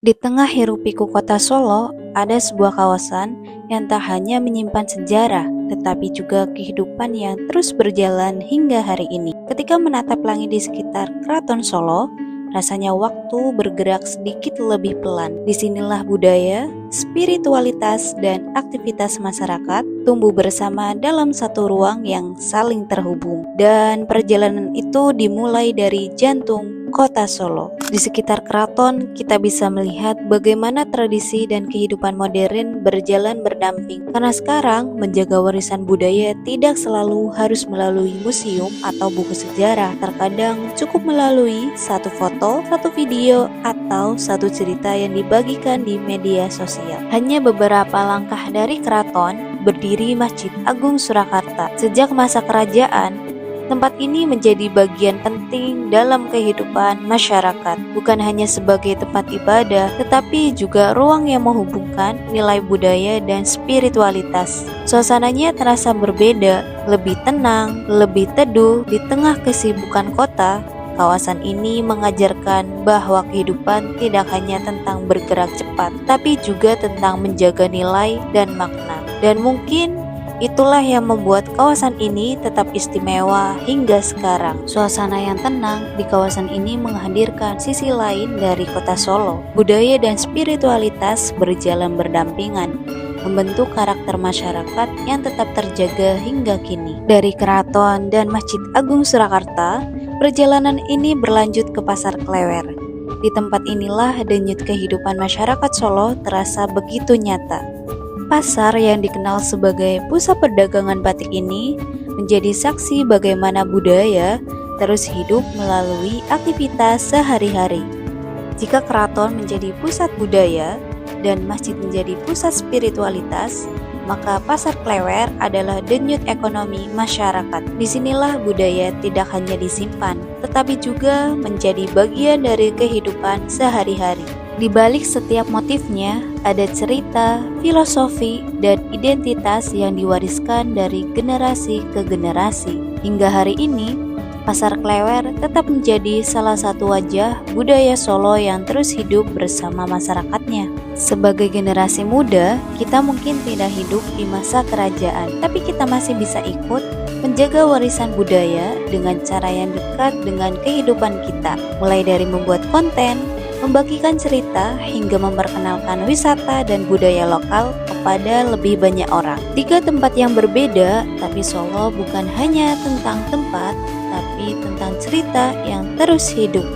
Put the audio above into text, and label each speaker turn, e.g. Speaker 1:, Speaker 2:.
Speaker 1: Di tengah hiruk-pikuk kota Solo, ada sebuah kawasan yang tak hanya menyimpan sejarah, tetapi juga kehidupan yang terus berjalan hingga hari ini. Ketika menatap langit di sekitar Keraton Solo, rasanya waktu bergerak sedikit lebih pelan. Disinilah budaya, spiritualitas, dan aktivitas masyarakat tumbuh bersama dalam satu ruang yang saling terhubung. Dan perjalanan itu dimulai dari jantung kota Solo. Di sekitar keraton, kita bisa melihat bagaimana tradisi dan kehidupan modern berjalan berdamping. Karena sekarang, menjaga warisan budaya tidak selalu harus melalui museum atau buku sejarah. Terkadang cukup melalui satu foto, satu video, atau satu cerita yang dibagikan di media sosial. Hanya beberapa langkah dari keraton, berdiri Masjid Agung Surakarta. Sejak masa kerajaan, tempat ini menjadi bagian penting dalam kehidupan masyarakat, bukan hanya sebagai tempat ibadah, tetapi juga ruang yang menghubungkan nilai budaya dan spiritualitas. Suasananya terasa berbeda, lebih tenang, lebih teduh. Di tengah kesibukan kota, kawasan ini mengajarkan bahwa kehidupan tidak hanya tentang bergerak cepat, tapi juga tentang menjaga nilai dan makna. Dan mungkin itulah yang membuat kawasan ini tetap istimewa hingga sekarang. Suasana yang tenang di kawasan ini menghadirkan sisi lain dari kota Solo. Budaya dan spiritualitas berjalan berdampingan, membentuk karakter masyarakat yang tetap terjaga hingga kini. Dari Keraton dan Masjid Agung Surakarta, perjalanan ini berlanjut ke Pasar Klewer. Di tempat inilah denyut kehidupan masyarakat Solo terasa begitu nyata. Pasar yang dikenal sebagai pusat perdagangan batik ini menjadi saksi bagaimana budaya terus hidup melalui aktivitas sehari-hari. Jika keraton menjadi pusat budaya dan masjid menjadi pusat spiritualitas, maka Pasar Klewer adalah denyut ekonomi masyarakat. Disinilah budaya tidak hanya disimpan, tetapi juga menjadi bagian dari kehidupan sehari-hari. Di balik setiap motifnya, ada cerita, filosofi, dan identitas yang diwariskan dari generasi ke generasi. Hingga hari ini, Pasar Klewer tetap menjadi salah satu wajah budaya Solo yang terus hidup bersama masyarakatnya. Sebagai generasi muda, kita mungkin tidak hidup di masa kerajaan, tapi kita masih bisa ikut menjaga warisan budaya dengan cara yang dekat dengan kehidupan kita, mulai dari membuat konten, membagikan cerita, hingga memperkenalkan wisata dan budaya lokal kepada lebih banyak orang. Tiga tempat yang berbeda, tapi Solo bukan hanya tentang tempat, tapi tentang cerita yang terus hidup.